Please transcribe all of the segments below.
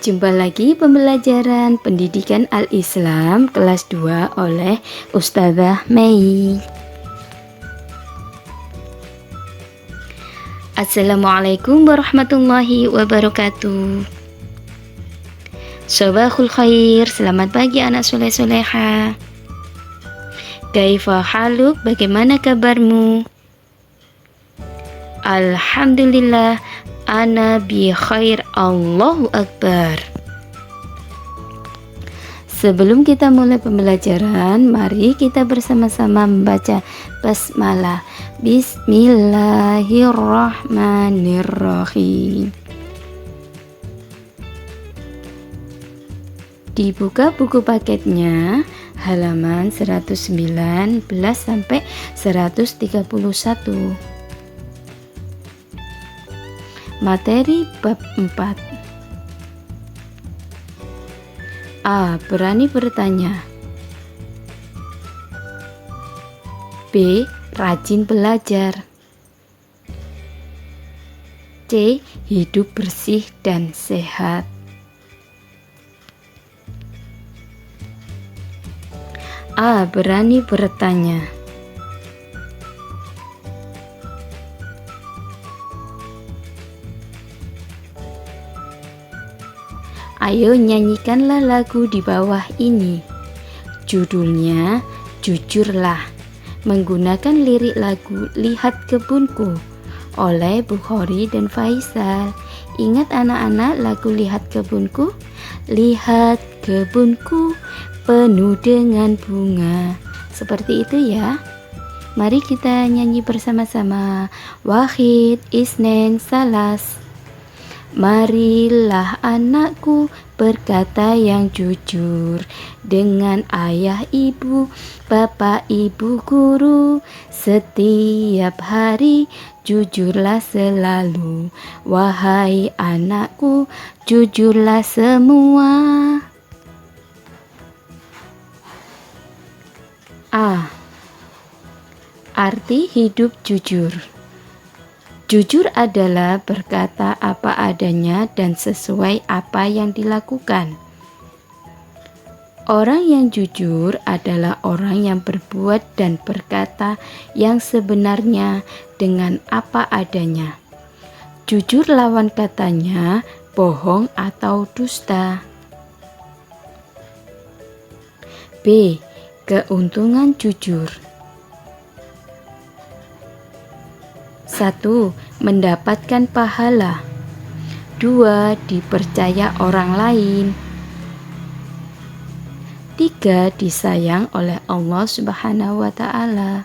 Jumpa lagi pembelajaran pendidikan Al-Islam kelas 2 oleh Ustazah Mei. Assalamualaikum warahmatullahi wabarakatuh. Sabahul khair, selamat pagi anak soleh-soleha. Kaifa haluk, bagaimana kabarmu? Alhamdulillah, ana bi khair, Allahu Akbar. Sebelum kita mulai pembelajaran, mari kita bersama-sama membaca basmalah. Bismillahirrahmanirrahim. Dibuka buku paketnya halaman 119 sampai 131. Materi bab 4. A. Berani bertanya. B. Rajin belajar. C. Hidup bersih dan sehat. A. Berani bertanya. Ayo nyanyikanlah lagu di bawah ini. Judulnya Jujurlah. Menggunakan lirik lagu Lihat Kebunku oleh Bukhari dan Faisal. Ingat anak-anak lagu Lihat Kebunku? Lihat kebunku penuh dengan bunga. Seperti itu ya. Mari kita nyanyi bersama-sama. Wahid, Isnen, Salas. Marilah anakku berkata yang jujur dengan ayah ibu, bapak ibu guru. Setiap hari jujurlah selalu. Wahai anakku, jujurlah semua. A. Arti hidup jujur. Jujur adalah berkata apa adanya dan sesuai apa yang dilakukan. Orang yang jujur adalah orang yang berbuat dan berkata yang sebenarnya dengan apa adanya. Jujur lawan katanya bohong atau dusta. B. Keuntungan jujur. 1. Mendapatkan pahala. 2. Dipercaya orang lain. 3. Disayang oleh Allah Subhanahu wa Ta'ala.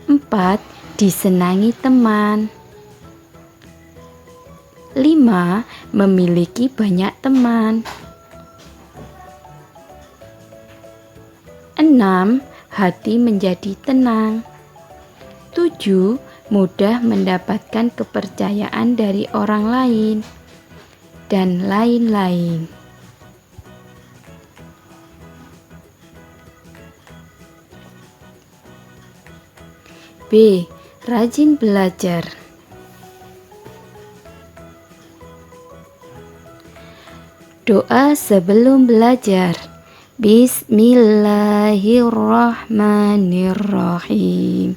4. Disenangi teman. 5. Memiliki banyak teman. 6. Hati menjadi tenang. 7. Mudah mendapatkan kepercayaan dari orang lain, dan lain-lain. B. Rajin belajar. Doa sebelum belajar. Bismillahirrahmanirrahim.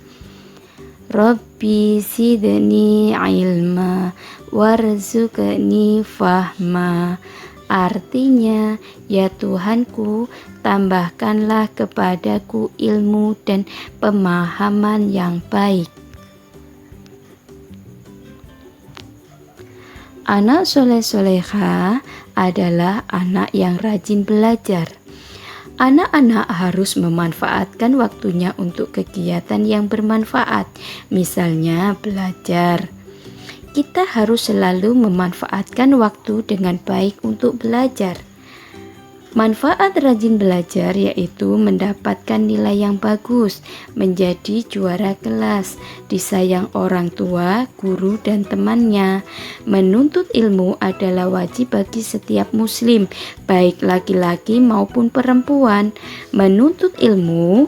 Rabbi zidni ilma warzuqni fahma. Artinya, ya Tuhanku, tambahkanlah kepadaku ilmu dan pemahaman yang baik. Anak soleh-soleha adalah anak yang rajin belajar. Anak-anak harus memanfaatkan waktunya untuk kegiatan yang bermanfaat, misalnya belajar. Kita harus selalu memanfaatkan waktu dengan baik untuk belajar. Manfaat rajin belajar yaitu mendapatkan nilai yang bagus, menjadi juara kelas, disayang orang tua, guru, dan temannya. Menuntut ilmu adalah wajib bagi setiap muslim, baik laki-laki maupun perempuan. Menuntut ilmu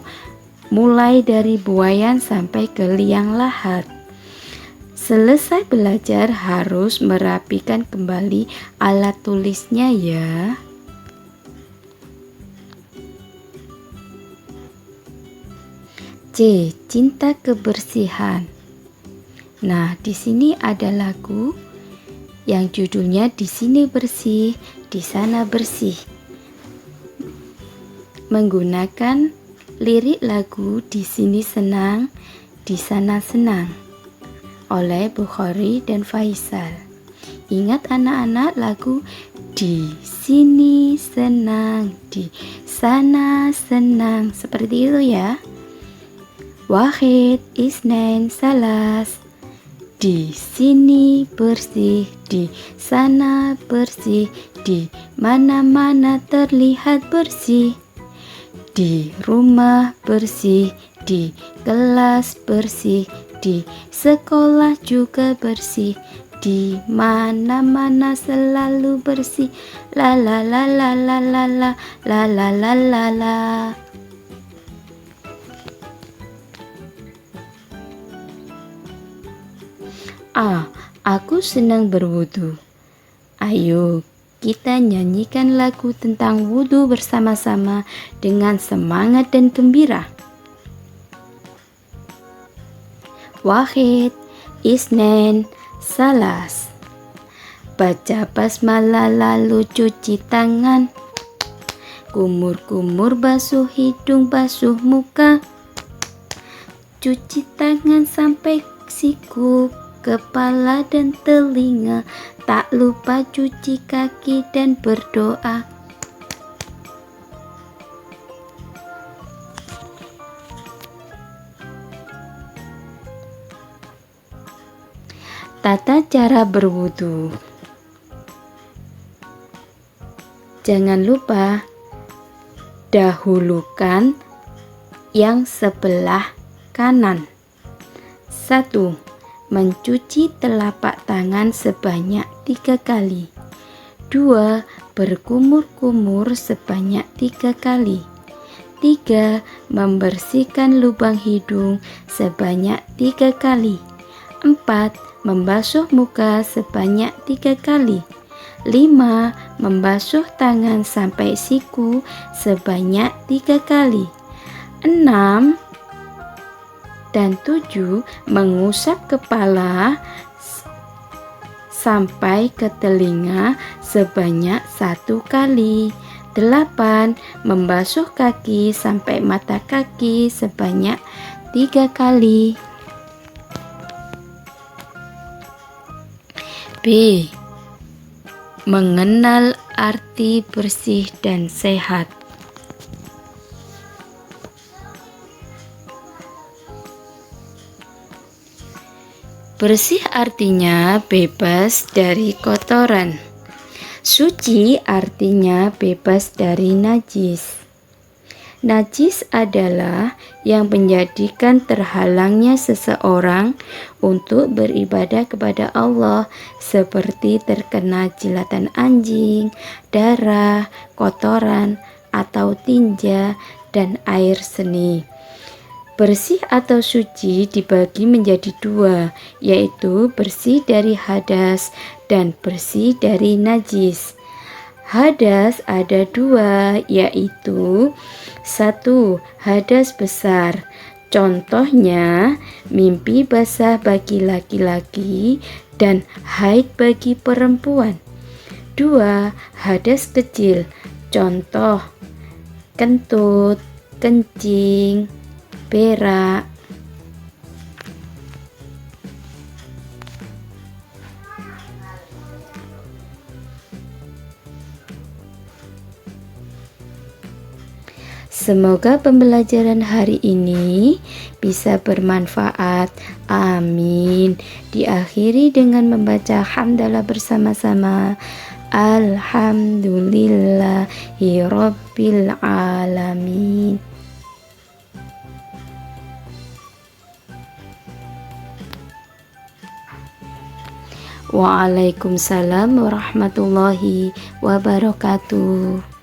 mulai dari buayan sampai ke liang lahat. Selesai belajar harus merapikan kembali alat tulisnya ya. C. Cinta kebersihan. Nah, di sini ada lagu yang judulnya Di Sini Bersih, Di Sana Bersih. Menggunakan lirik lagu Di Sini Senang, Di Sana Senang oleh Bukhari dan Faisal. Ingat anak-anak lagu Di Sini Senang, Di Sana Senang. Seperti itu ya. Wahid, Isnain, Salas. Di sini bersih, di sana bersih, di mana-mana terlihat bersih. Di rumah bersih, di kelas bersih, di sekolah juga bersih, di mana-mana selalu bersih. La la la la la la la la la la la la. A. Aku senang berwudu. Ayo kita nyanyikan lagu tentang wudu bersama-sama dengan semangat dan gembira. Wahid, Isnain, Salas. Baca basmalah lalu cuci tangan. Kumur-kumur basuh hidung, basuh muka. Cuci tangan sampai siku, kepala dan telinga. Tak lupa cuci kaki dan berdoa. Tata cara berwudu. Jangan lupa dahulukan yang sebelah kanan. 1. Mencuci telapak tangan sebanyak 3 kali. 2. Berkumur-kumur sebanyak 3 kali. 3. Membersihkan lubang hidung sebanyak 3 kali. 4. Membasuh muka sebanyak 3 kali. 5. Membasuh tangan sampai siku sebanyak 3 kali. 6. Dan 7. Mengusap kepala sampai ke telinga sebanyak 1 kali. 8. Membasuh kaki sampai mata kaki sebanyak 3 kali. B. Mengenal arti bersih dan sehat. Bersih artinya bebas dari kotoran. Suci artinya bebas dari najis. Najis adalah yang menjadikan terhalangnya seseorang untuk beribadah kepada Allah, seperti terkena jilatan anjing, darah, kotoran, atau tinja, dan air seni. Bersih atau suci dibagi menjadi 2, yaitu bersih dari hadas dan bersih dari najis. Hadas ada 2, yaitu 1. Hadas besar. Contohnya mimpi basah bagi laki-laki dan haid bagi perempuan. 2. Hadas kecil. Contoh kentut, kencing, berak. Semoga pembelajaran hari ini bisa bermanfaat. Amin. Diakhiri dengan membaca hamdalah bersama-sama. Alhamdulillahirabbil alamin. Waalaikumsalam warahmatullahi wabarakatuh.